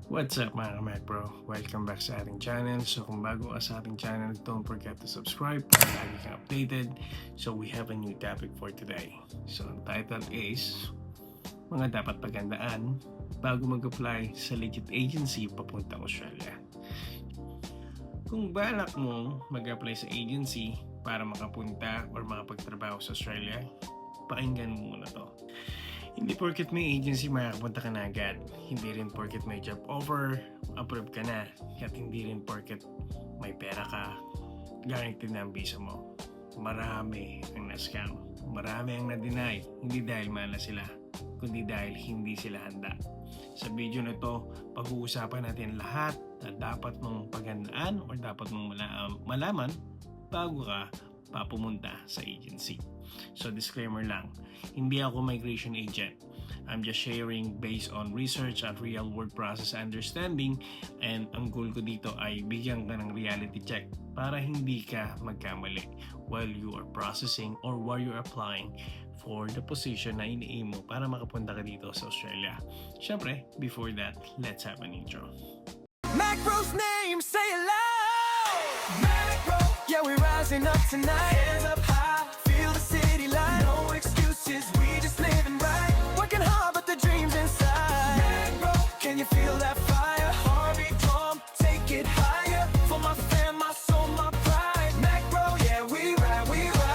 What's up mga ka-Mac Bro? Welcome back sa ating channel. So kung bago ka sa ating channel, don't forget to subscribe para lagi kang updated. So we have a new topic for today. So ang title is mga dapat paghandaan bago mag-apply sa legit agency papuntang Australia. Kung balak mo mag-apply sa agency para makapunta or makapagtrabaho sa Australia, pakinggan mo muna to. Hindi porket may agency makakapunta ka na agad. Hindi rin porket may job offer, approve ka na. At hindi rin porket may pera ka, guaranteed na ang visa mo. Marami ang na-scam. Marami ang na-deny. Hindi dahil mana sila, kundi dahil hindi sila handa. Sa video na to, pag-uusapan natin lahat na dapat mong paghandaan o dapat mong malaman bago ka papumunta sa agency. So disclaimer lang, hindi ako migration agent. I'm just sharing based on research at real world process understanding, and ang goal ko dito ay bigyan ka ng reality check para hindi ka magkamali while you are processing or while you're applying for the position na ini-aim mo para makapunta ka dito sa Australia. Syempre, before that, let's have an intro. Macro's name, say it loud. Macro, yeah, we're rising up tonight. Hands up high, feel the city light. No excuses, we just living right. Working hard, but the dream's inside. Macro, can you feel that fire? Heartbeat drum, take it higher. For my fam, my soul, my pride. Macro, yeah, we ride, we ride.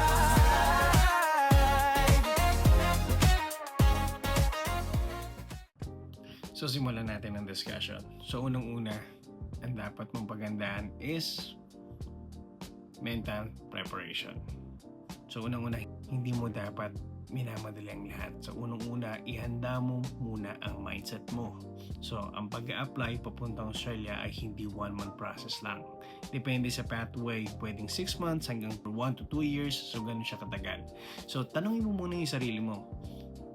So simulan natin ang discussion. So unang-una, ang dapat mong paghandaan is mental preparation. So unang-una, hindi mo dapat minamadali ang lahat. So unang-una, ihanda mo muna ang mindset mo. So ang pag-a-apply papuntang Australia ay hindi 1-month process lang. Depende sa pathway, pwedeng 6 months hanggang 1 to 2 years. So ganun siya katagal. So tanongin mo muna yung sarili mo,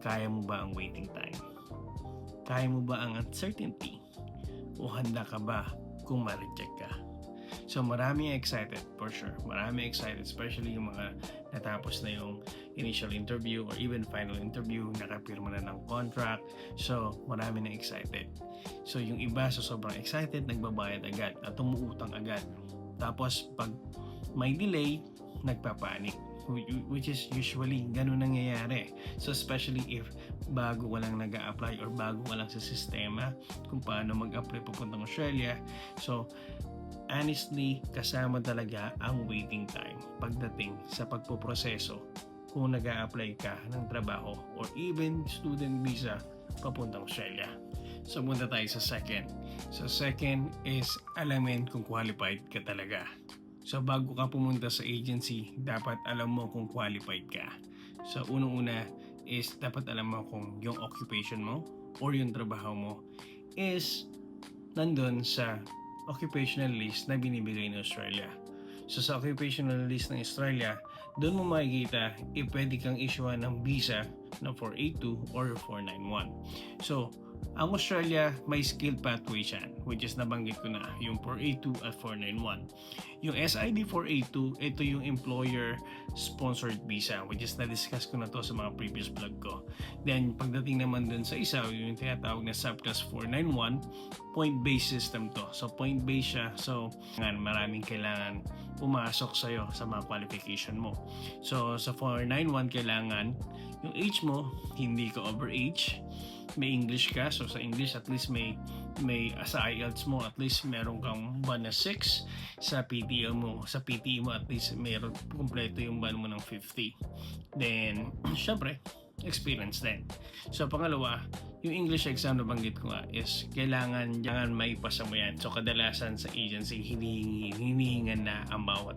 kaya mo ba ang waiting time? Kaya mo ba ang uncertainty? O handa ka ba kung ma-reject ka? So marami excited for sure. Marami excited, especially yung mga natapos na yung initial interview or even final interview, nakapirma na ng contract. So marami na excited. So yung iba so sobrang excited, nagbabayad agad at umuutang agad. Tapos pag may delay, nagpapanik. Which is usually ganun nangyayari. So especially if bago ka lang nag-a-apply or bago ka lang sa sistema kung paano mag-apply papuntang Australia. So honestly, kasama talaga ang waiting time pagdating sa pagpoproseso kung nag-a-apply ka ng trabaho or even student visa papuntang Australia. So punta tayo sa second. So second is alamin kung qualified ka talaga. So bago ka pumunta sa agency, dapat alam mo kung qualified ka. So unang-una is dapat alam mo kung yung occupation mo or yung trabaho mo is nandun sa occupational list na binibigay ng Australia. So sa occupational list ng Australia, doon mo makikita if pwede kang issuean ng visa na 482 or 491. So ang Australia may skilled pathway siya, which is nabanggit ko na yung 482 at 491. Yung SID 482, ito yung employer sponsored visa, which is na-discuss ko na to sa mga previous vlog ko. Then pagdating naman dun sa isa, yung tinatawag na subclass 491, point-based system to. So point-based siya, so maraming kailangan pumasok sa'yo sa mga qualification mo. So sa 491, kailangan yung age mo, hindi ka overage, may English ka, so sa English at least may sa IELTS mo at least meron kang ban na 6, sa PTE mo at least meron kumpleto yung ban mo ng 50. Then syempre experience din. So pangalawa, yung English exam na banggit ko nga is kailangan maipasa mo yan. So kadalasan sa agency hinihingan na ang bawat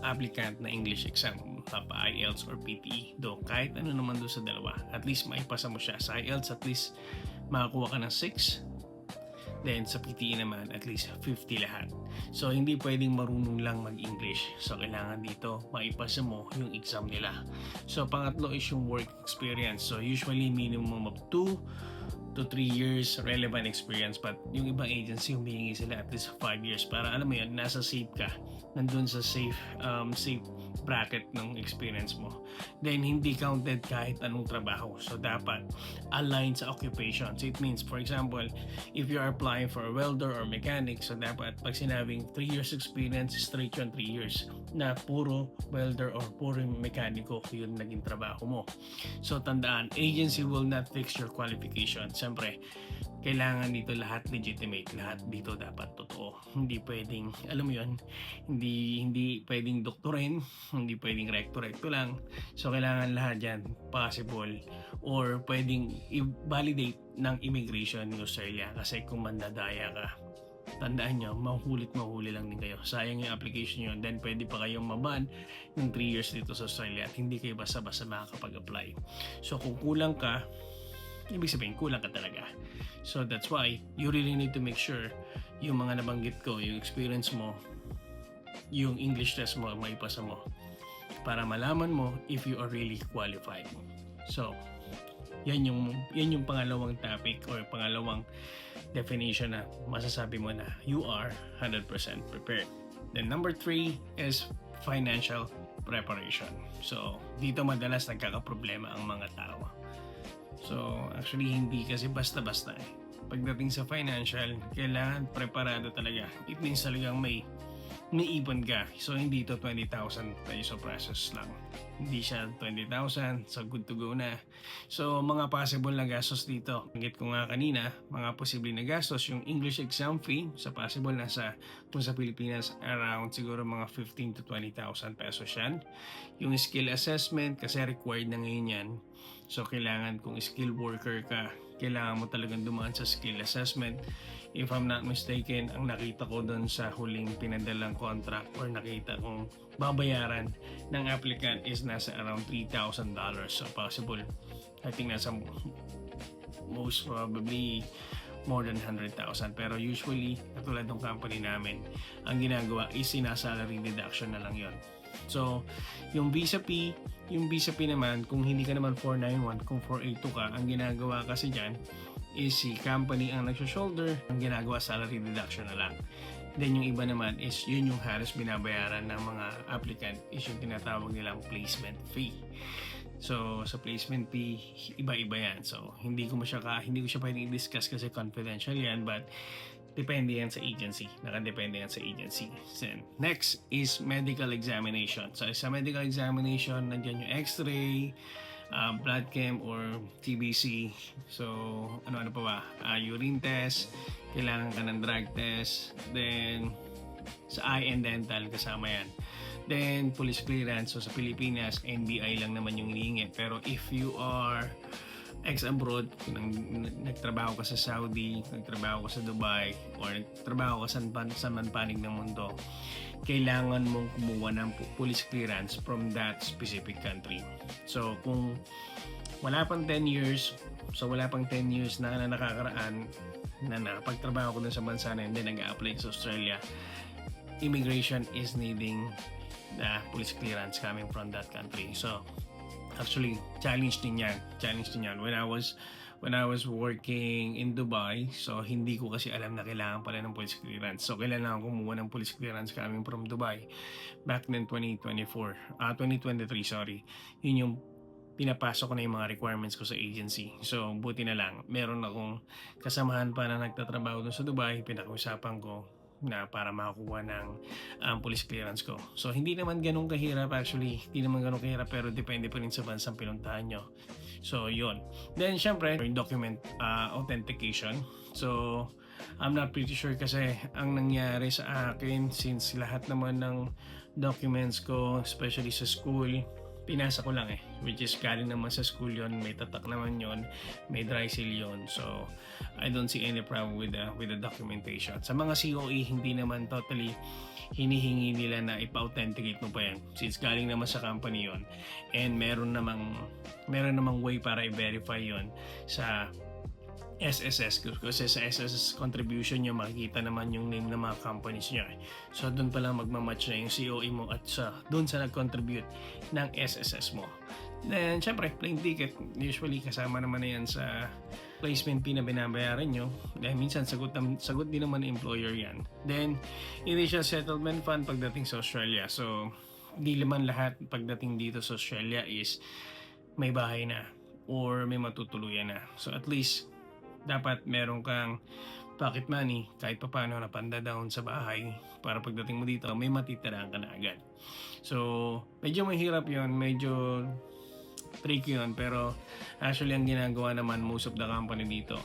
applicant na English exam, IELTS or PTE. Do kahit ano naman doon sa dalawa, at least maipasa mo siya. Sa IELTS at least makakuha ka ng 6. Then sa PTE naman at least 50 lahat. So hindi pwedeng marunong lang mag-English. So kailangan dito maipasa mo yung exam nila. So pangatlo is yung work experience. So usually minimum of 2 to 3 years relevant experience, but yung ibang agency humihingi sila at least 5 years para alam mo yun, nasa safe ka, nandun sa safe bracket ng experience mo. Then hindi counted kahit anong trabaho, so dapat aligned sa occupation. So it means, for example, if you are applying for a welder or mechanic, so dapat pag sinabing 3 years experience, straight yun 3 years na puro welder or puro mekaniko yun naging trabaho mo. So tandaan, agency will not fix your qualification. Siyempre, kailangan dito lahat legitimate, lahat dito dapat totoo. Hindi pwedeng, alam mo yun, hindi pwedeng doktorin, hindi pwedeng recto lang. So kailangan lahat yan possible or pwedeng i-validate ng immigration ng Australia, kasi kung mandadaya ka, tandaan nyo, mahuli lang din kayo. Sayang yung application nyo, then pwede pa kayong maban ng 3 years dito sa Australia at hindi kayo basta-basta makakapag-apply. So kung kulang ka, ibig sabihin kulang ka talaga. So that's why you really need to make sure yung mga nabanggit ko, yung experience mo, yung English test mo, maipasa mo para malaman mo if you are really qualified. So yan yung pangalawang topic or pangalawang definition na masasabi mo na you are 100% prepared. Then number 3 is financial preparation. So dito madalas nagkakaproblema ang mga tao. So actually hindi kasi basta-basta eh. Pagdating sa financial, kailangan preparado talaga. It means talagang may ipon ka. So hindi to 20,000 peso process lang. Hindi siya 20,000, so good to go na. So mga possible na gastos dito. Banggit ko nga kanina, mga posible na gastos, yung English exam fee, sa possible nasa, kung sa Pilipinas, around siguro mga 15 to 20,000 pesos yan. Yung skill assessment, kasi required na ngayon yan. So kailangan kung skill worker ka, kailangan mo talagang dumaan sa skill assessment. If I'm not mistaken, ang nakita ko doon sa huling pinadalang contract or nakita kong babayaran ng applicant is nasa around $3,000. So possible, I think nasa most probably more than 100,000. Pero usually, katulad ng company namin, ang ginagawa is sinasalary deduction na lang yon. So, yung visa fee naman, kung hindi ka naman 491, kung 482 ka, ang ginagawa kasi dyan is si company ang nagsushoulder, ang ginagawa salary deduction na lang. Then yung iba naman is yun yung halos binabayaran ng mga applicant is yung tinatawag nilang placement fee. So sa placement fee, iba-iba yan. So hindi ko siya pwedeng i-discuss kasi confidential yan, but depende yan sa agency. Nakadepende yan sa agency. Then, next is medical examination. So sa medical examination, nandiyan yung x-ray, blood chem or TBC. So ano pa ba? Urine test, kailangan ka ng drug test. Then sa eye and dental kasama yan. Then police clearance. So sa Pilipinas, NBI lang naman yung hinihingi. Pero if you are ex-abroad, kung nagtrabaho ka sa Saudi, nagtrabaho ka sa Dubai, or nagtrabaho ka sa manpanig ng mundo, kailangan mong kumuha ng police clearance from that specific country. So kung wala pang 10 years na nakakaraan na nakapagtrabaho ko dun sa bansa na hindi nag-a-apply sa Australia, immigration is needing the police clearance coming from that country. So actually, challenge din yan. When I was working in Dubai, so hindi ko kasi alam na kailangan pala ng police clearance. So kailangan kumuha ng police clearance coming from Dubai back then 2023, sorry. Yun yung pinapasok ko na yung mga requirements ko sa agency. So buti na lang, meron akong kasamahan pa na nagtatrabaho doon sa Dubai, pinag-usapan ko na para makakuha ng police clearance ko. So hindi naman ganun kahirap actually. Pero depende pa rin sa bansang pinuntahan nyo. So yun. Then syempre, yung document authentication. So I'm not pretty sure kasi ang nangyari sa akin, since lahat naman ng documents ko, especially sa school, pinasa ko lang which is galing naman sa school yon, may tatak naman yon, may dry seal yon. So I don't see any problem with the documentation. Sa mga COE, hindi naman totally hinihingi nila na ipa-authenticate mo pa yan since galing naman sa company yon, and meron namang way para i-verify yon sa SSS, kasi sa SSS contribution nyo makikita naman yung name ng mga companies nyo. So doon pa lang magmamatch na yung COE mo at doon sa nag-contribute ng SSS mo. Then syempre plain ticket, usually kasama naman na yan sa placement fee na binabayaran nyo, dahil minsan sagot din naman ng employer yan. Then, initial settlement fund pagdating sa Australia. So, di naman lahat pagdating dito sa Australia is may bahay na or may matutuluyan na. So, at least, dapat meron kang pocket money kahit pa paano na panda down sa bahay para pagdating mo dito may matitiraan ka na agad. So medyo mahirap yon, medyo tricky yun, pero actually ang ginagawa naman most of the company dito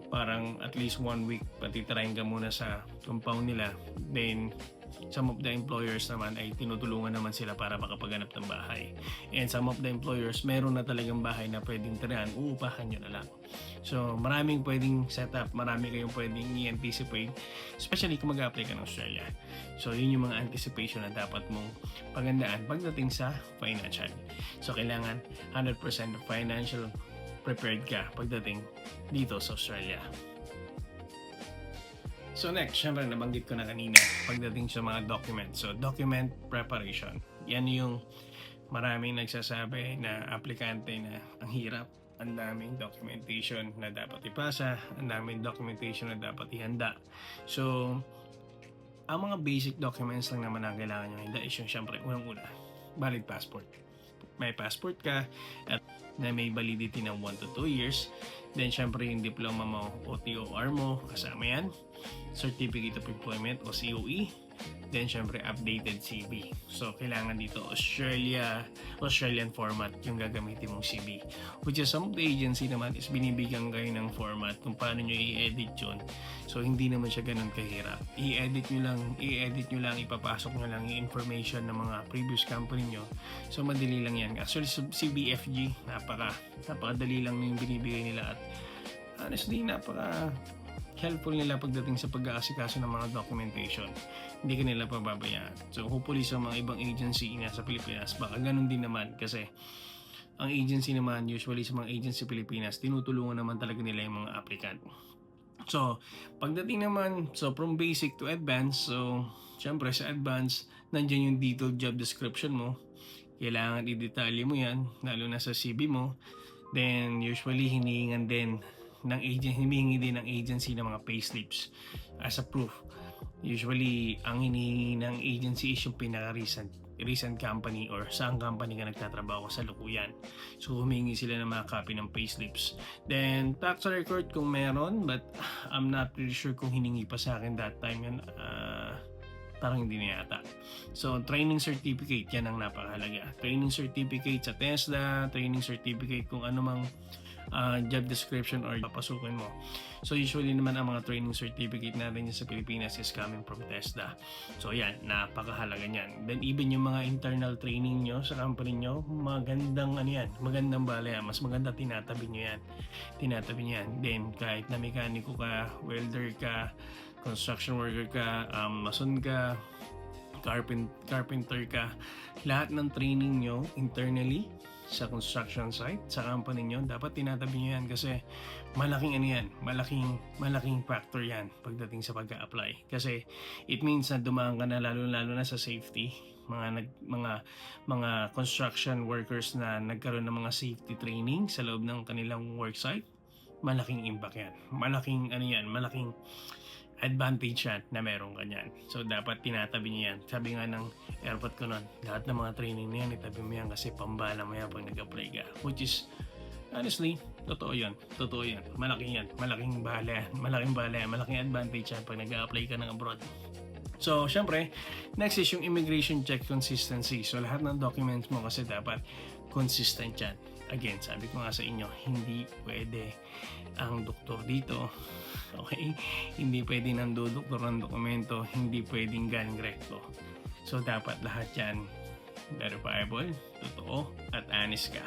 parang at least 1 week patitirahin ka muna sa compound nila, then some of the employers naman ay tinutulungan naman sila para makapaghanap ng bahay, and some of the employers meron na talagang bahay na pwedeng tirahan, uupahan nyo na lang. So maraming pwedeng setup, marami kayong pwedeng i-anticipate, especially kung mag-apply ka ng Australia. So yun yung mga anticipation na dapat mong pagandaan pagdating sa financial. So kailangan 100% financial prepared ka pagdating dito sa Australia. So next, syempre nabanggit ko na kanina pagdating sa mga documents. So document preparation. Yan yung maraming nagsasabi na aplikante na ang hirap. Ang daming documentation na dapat ipasa, ang daming documentation na dapat ihanda. So, ang mga basic documents lang naman ang kailangan nyo handa is yung syempre, unang-una, valid passport. May passport ka at na may validity ng 1 to 2 years. Then, syempre, yung diploma mo o TOR mo, kasama yan. Certificate of Employment o COE. Then, syempre, updated CV. So, kailangan dito Australian format yung gagamitin mong CV. Which is some of the agency naman is binibigyan kayo ng format kung paano nyo i-edit yun. So, hindi naman siya ganun kahirap. I-edit nyo lang, ipapasok nyo lang yung information ng mga previous company nyo. So, madali lang yan. Actually, CBFG, napakadali lang yung binibigay nila at honestly, helpful nila pagdating sa pag-aasikaso ng mga documentation. Hindi ka nila pababayaan. So hopefully sa mga ibang agency sa Pilipinas, baka ganun din naman kasi ang agency naman, usually sa mga agency Pilipinas, tinutulungan naman talaga nila yung mga applicant. So pagdating naman, so from basic to advanced, so syempre sa advanced, nandiyan yung detailed job description mo. Kailangan i-detalye mo yan, lalo na sa CV mo. Then usually hinihingi din ng agency ng mga payslips as a proof. Usually, ang hinihingi ng agency is yung pinaka-recent company or saan company ka nagtatrabaho sa lukuyan. So, humingi sila ng mga copy ng payslips. Then, tax record kung meron, but I'm not really sure kung hiningi pa sa akin that time yun. Parang hindi na yata. So, training certificate, yan ang napakahalaga. Training certificate sa TESDA, training certificate kung ano mang job description or papasukin mo. So usually naman ang mga training certificate natin sa Pilipinas is coming from TESDA. So yan, napakahalaga niyan. Then even yung mga internal training nyo sa company nyo, magandang balay. Mas maganda tinatabi nyo yan. Then kahit na mekaniko ka, welder ka, construction worker ka, mason ka, carpenter ka, lahat ng training nyo internally sa construction site, sa company nyo, dapat tinatabi nyo yan kasi malaking factor yan pagdating sa pag-a-apply. Kasi it means na dumaan ka na lalo na sa safety. Mga construction workers na nagkaroon ng mga safety training sa loob ng kanilang worksite, malaking impact yan. Malaking advantage yan na meron ka yan. So, dapat tinatabi niyo yan. Sabi nga ng airport ko nun, lahat ng mga training na yan, itabi mo yan kasi pambala mo yan pag nag-apply ka. Which is, honestly, totoo yan. Malaking yan. Malaking advantage yan pag nag-apply ka ng abroad. So, syempre, next is yung immigration check consistency. So, lahat ng documents mo kasi dapat consistent yan. Again, sabi ko nga sa inyo, hindi pwede ang doktor dito. Okay? Hindi pwede ng doktor ng dokumento, hindi pwedeng galing recto. So, dapat lahat yan verifiable, totoo, at honest ka.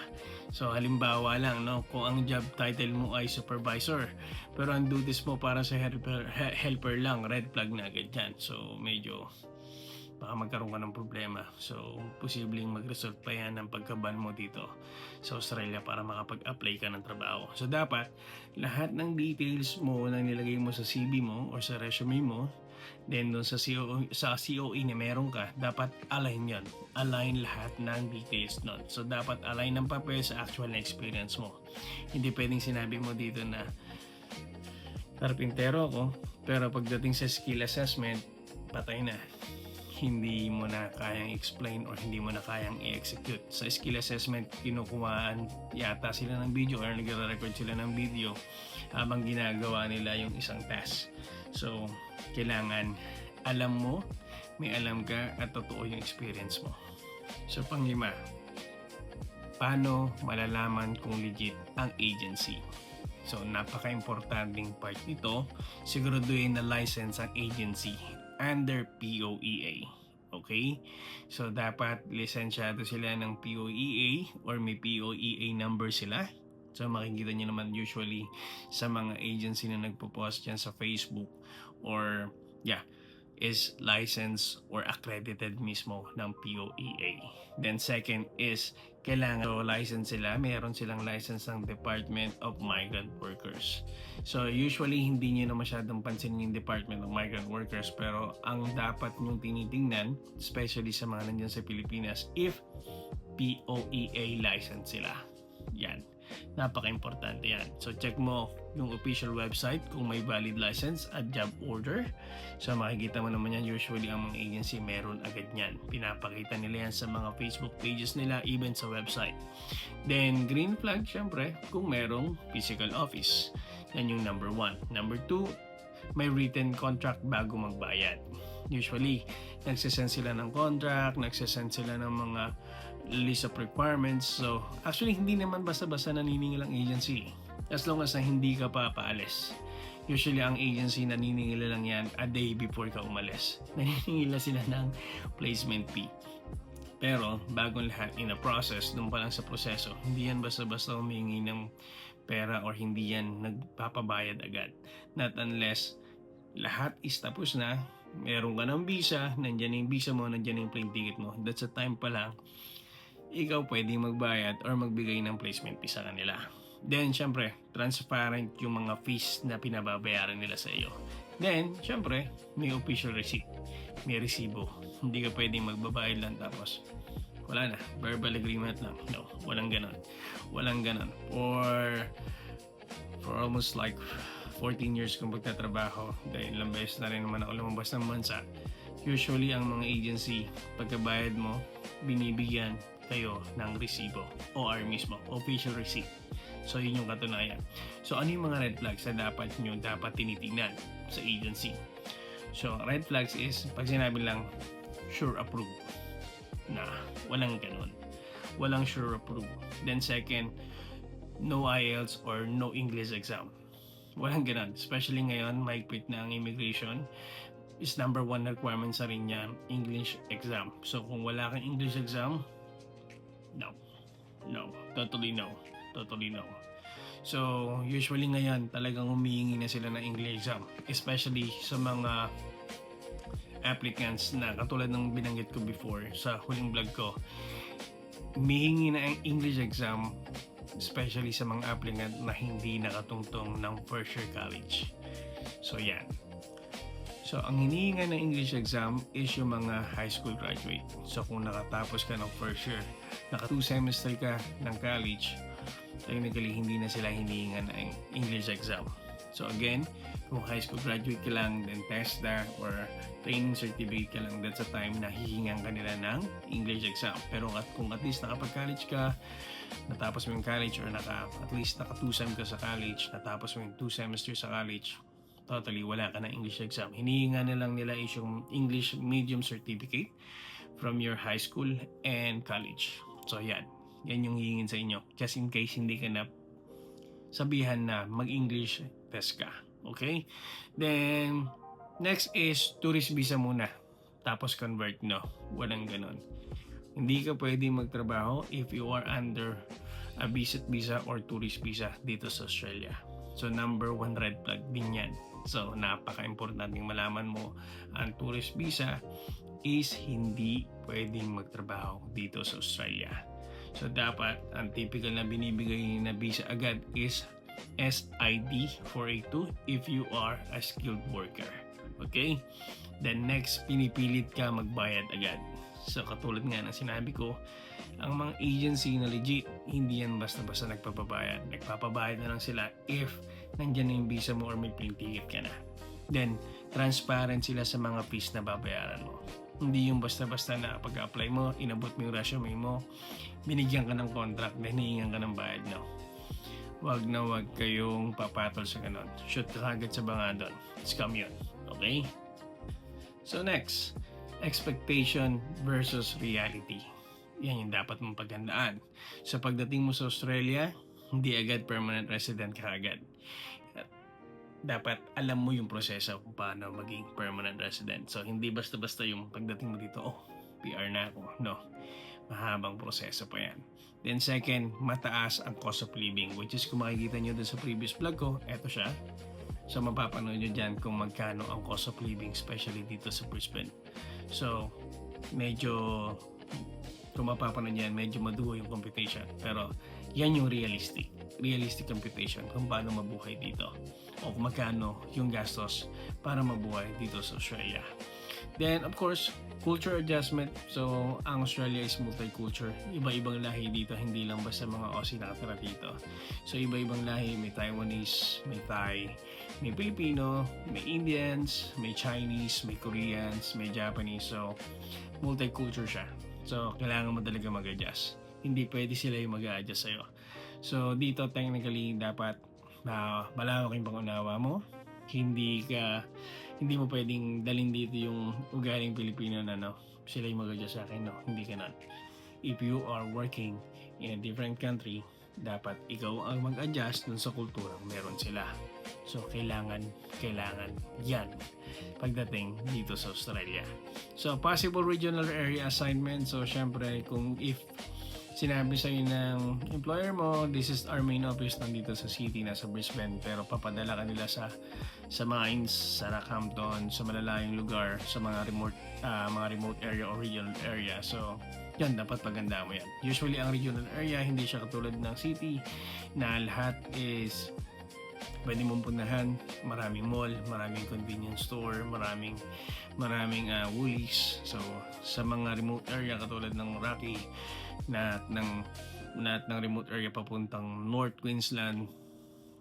So, halimbawa lang, kung ang job title mo ay supervisor, pero ang duties mo para sa helper lang, red flag na agad yan. So, medyo baka magkaroon ka ng problema. So, posibleng mag-result pa yan ng pagkaban mo dito sa Australia para makapag-apply ka ng trabaho. So, dapat lahat ng details mo na nilagay mo sa CV mo or sa resume mo, then doon sa COE na meron ka, dapat align yan. Align lahat ng details nun. So, dapat align ng papel sa actual na experience mo. Hindi pwedeng sinabi mo dito na karpintero ako, pero pagdating sa skill assessment, patay na. Hindi mo na kayang explain or hindi mo na kayang i-execute. Sa skill assessment, kinukuhaan yata sila ng video or nagre-record sila ng video habang ginagawa nila yung isang task. So, kailangan alam mo, may alam ka at totoo yung experience mo. So, panglima, paano malalaman kung legit ang agency? So, napaka-importanting part nito, siguraduhin na license ang agency under POEA. Okay? So, dapat lisensyado sila ng POEA or may POEA number sila. So, makikita nyo naman usually sa mga agency na nagpo-post dyan sa Facebook or is licensed or accredited mismo ng POEA. Then second is kailangan license sila, meron silang license ng Department of Migrant Workers. So usually hindi nyo na masyadong pansin yung Department of Migrant Workers, pero ang dapat nyong tinitingnan, especially sa mga nandyan sa Pilipinas, if POEA license sila. Yan. Napaka-importante yan. So check mo yung official website kung may valid license at job order. So makikita mo naman yan, usually ang mga agency meron agad yan. Pinapakita nila yan sa mga Facebook pages nila, even sa website. Then green flag, syempre, kung merong physical office. Yan yung number 1. Number 2, may written contract bago magbayad. Usually, nagsasend sila ng contract, nagsasend sila ng mga list of requirements. So, actually, hindi naman basta-basta naniningil ang agency. As long as na hindi ka pa paalis. Usually, ang agency naniningil lang yan a day before ka umalis. Naniningil sila ng placement fee. Pero, bagong lahat in a process, doon pa lang sa proseso, hindi yan basta-basta humingi ng pera or hindi yan nagpapabayad agad. Not unless lahat is tapos na, meron ka ng visa, nandyan yung visa mo, nandyan yung plane ticket mo. That's the time pa lang ikaw pwedeng magbayad or magbigay ng placement fee sa kanila. Then, syempre, transparent yung mga fees na pinababayaran nila sa iyo. Then, syempre, may official receipt. May resibo. Hindi ka pwedeng magbabayad lang tapos wala na. Verbal agreement lang. No, walang ganon. Walang ganon. For almost like 14 years kong pagtatrabaho, dahil ilang beses na rin naman ako lumabas ng bansa, usually ang mga agency, pagkabayad mo, binibigyan kayo ng resibo OR mismo, official receipt. So yun yung katunayan. So ano yung mga red flags na dapat tinitingnan sa agency? So red flags is pag sinabi lang sure approve, na walang ganun, walang sure approve. Then second, no IELTS or no English exam. Walang ganun. Especially ngayon, mahigpit na ang immigration, is number 1 requirement sa rin niya, English exam. So kung wala kang English exam, no, totally no. So usually ngayon talagang humihingi na sila ng English exam, especially sa mga applicants na katulad ng binanggit ko before sa huling vlog ko, humihingi na ang English exam, especially sa mga applicant na hindi nakatungtong ng first year college. So yan. So, ang hinihinga ng English exam is yung mga high school graduate. So, kung nakatapos ka ng first year, naka 2 semester ka ng college, technically hindi na sila hinihinga ng English exam. So, again, kung high school graduate ka lang, then TESDA or training certificate ka lang, that's a time na hihingan ka nila ng English exam. Pero kung at least nakapag-college ka, natapos mo yung college or at least naka-2 ka sa college, natapos mo yung 2 semesters sa college, totally wala ka na English exam. Hinihinga na lang nila is yung English medium certificate from your high school and college. So yan yung hihingin sa inyo just in case hindi ka na sabihan na mag-English test ka. Okay? Then next is tourist visa muna tapos convert. No, walang ganon. Hindi ka pwedeng magtrabaho if you are under a visit visa or tourist visa dito sa Australia. So number 1 red flag din yan. So napaka-importanting malaman mo ang tourist visa is hindi pwedeng magtrabaho dito sa Australia. So dapat ang typical na binibigay na visa agad is SID 482 if you are a skilled worker. Okay? Then next, pinipilit ka magbayad agad. So katulad nga ng sinabi ko, ang mga agency na legit, hindi yan basta-basta nagpapabayad. Nagpapabayad na lang sila if nandyan na yung visa mo or may plane ticket ka na. Then, transparent sila sa mga fees na babayaran mo. Hindi yung basta-basta na pag-apply mo, inabot mo yung resume mo, binigyan ka ng contract, then hihingan ka ng bayad, no? Wag na wag kayong papatol sa ganon. Shoot ka agad sa banga doon. Scam yun. Okay? So next, expectation versus reality. Yan yung dapat mong paghandaan. Sa pagdating mo sa Australia, hindi agad permanent resident ka agad. Dapat alam mo yung proseso kung paano maging permanent resident. So, hindi basta-basta yung pagdating mo dito, PR na ako. No. Mahabang proseso pa yan. Then second, mataas ang cost of living, which is kung makikita nyo dun sa previous vlog ko, eto siya. So, mapapanood nyo dyan kung magkano ang cost of living, especially dito sa Brisbane. So, medyo, kung mapapanood yan, medyo madugo yung computation. Pero, yan yung realistic computation kung paano mabuhay dito o kung magkano yung gastos para mabuhay dito sa Australia. Then, of course, culture adjustment. So, ang Australia is multicultural. Iba-ibang lahi dito, hindi lang basta mga Aussie nakatira dito. So, iba-ibang lahi. May Taiwanese, may Thai, may Filipino, may Indians, may Chinese, may Koreans, may Japanese. So, multicultural siya. So, kailangan mo talaga mag-adjust. Hindi pwede sila yung mag-adjust sa'yo. So, dito technically dapat malawak yung pangunawa mo. Hindi mo pwedeng dalhin dito yung ugaling Pilipino na sila yung mag-adjust sa akin. No, hindi ka nun. If you are working in a different country, dapat ikaw ang mag-adjust dun sa kulturang meron sila. So, kailangan yan pagdating dito sa Australia. So, possible regional area assignment. So, syempre, if sinabi sa'yo ng employer mo, this is our main office nandito sa city, nasa Brisbane, pero papadala ka nila sa Mines, sa Rockhampton, sa malalayong lugar, sa mga remote area or regional area. So, yan, dapat paganda mo yan. Usually, ang regional area, hindi siya katulad ng city na lahat is pwede mong punahan. Maraming mall, maraming convenience store, maraming Woolies. So, sa mga remote area katulad ng Rocky, na ng remote area papuntang North Queensland,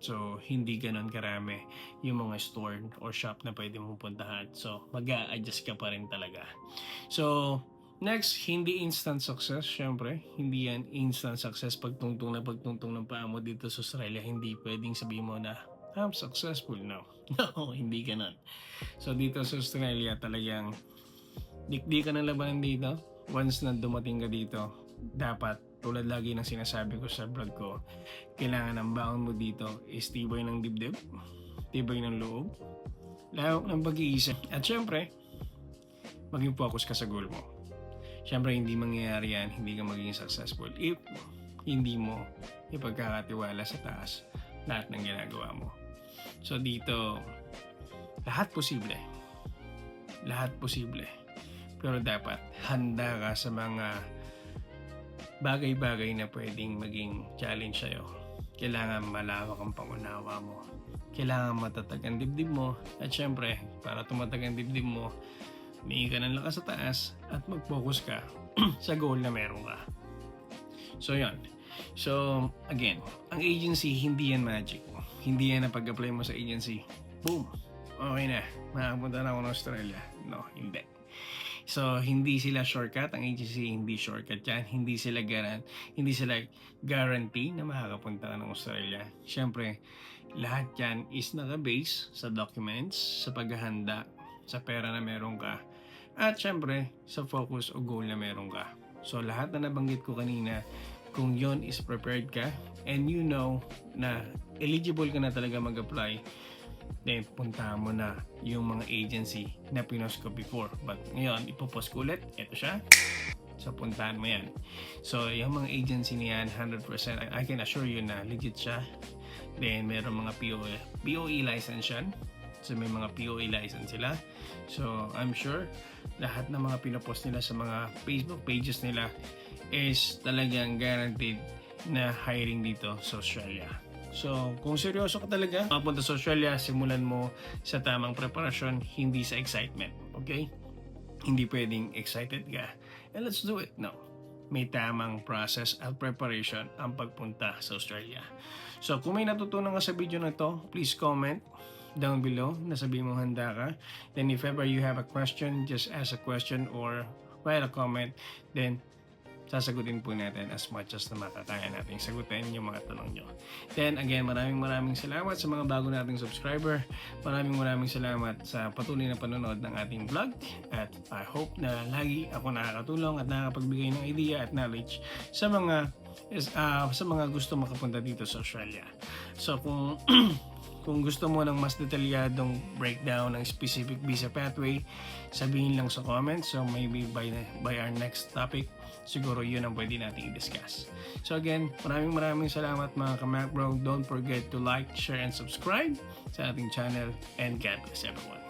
so hindi ganon karami yung mga store or shop na pwede mong puntahan. So, mag-a-adjust ka pa rin talaga. So, next, hindi instant success. Syempre, hindi yan instant success pagtungtong ng paa mo dito sa Australia. Hindi pwedeng sabihin mo na I'm successful now. No, hindi ganon. So, dito sa Australia talagang di ka ng labanan dito. Once na dumating ka dito, dapat, tulad lagi ng sinasabi ko sa vlog ko, kailangan ang baon mo dito is tibay ng dibdib, tibay ng loob, lawak ng pag-iisip, at syempre, maging focus ka sa goal mo. Syempre, hindi mangyayari yan, hindi ka magiging successful if hindi mo ipagkakatiwala sa taas lahat ng ginagawa mo. So dito, lahat posible. Pero dapat handa ka sa mga bagay-bagay na pwedeng maging challenge sa'yo. Kailangan malawak ang pangunawa mo. Kailangan matatag ang dibdib mo. At syempre, para tumatag ang dibdib mo, may ka ng lakas sa taas at mag-focus ka sa goal na meron ka. So, yun. So, again, ang agency, hindi yan magic. Hindi yan na pag-apply mo sa agency, boom, okay na, makapunta na ako ng Australia. No, hindi. So, hindi sila shortcut. Ang agency, hindi shortcut yan. Hindi sila guarantee na makakapunta ka ng Australia. Siyempre, lahat yan is naka-base sa documents, sa paghahanda, sa pera na meron ka, at siyempre, sa focus o goal na meron ka. So, lahat na nabanggit ko kanina, kung yon is prepared ka, and you know na eligible ka na talaga mag-apply, then puntahan mo na yung mga agency na pinost ko before. But ngayon, ipopost ko ulit. Ito siya. So, puntahan mo yan. So, yung mga agency niyan, 100%, I can assure you na legit siya. Then, meron mga POE license yan. So, may mga POE license sila. So, I'm sure lahat ng mga pinopost nila sa mga Facebook pages nila is talagang guaranteed na hiring dito sa Australia. So, kung seryoso ka talaga, mapunta sa Australia, simulan mo sa tamang preparasyon, hindi sa excitement. Okay? Hindi pwedeng excited ka. And let's do it. No. may tamang process at preparation ang pagpunta sa Australia. So kung may natutunan ka sa video na to, please comment down below na sabihin mo handa ka. Then if ever you have a question, just ask a question or write a comment. Then sasagutin po natin as much as na makakaya natin sagutin yung mga tanong nyo. Then again, maraming salamat sa mga bago nating subscriber. Maraming salamat sa patuloy na panonood ng ating vlog. At I hope na lagi ako nakakatulong at nakakapagbigay ng idea at knowledge sa mga gusto makapunta dito sa Australia. So kung gusto mo ng mas detalyadong breakdown ng specific visa pathway, sabihin lang sa comments. So maybe by our next topic, siguro yun ang pwede natin i-discuss. So again, maraming salamat mga ka-Mac Bro. Don't forget to like, share, and subscribe sa ating channel. And God bless everyone.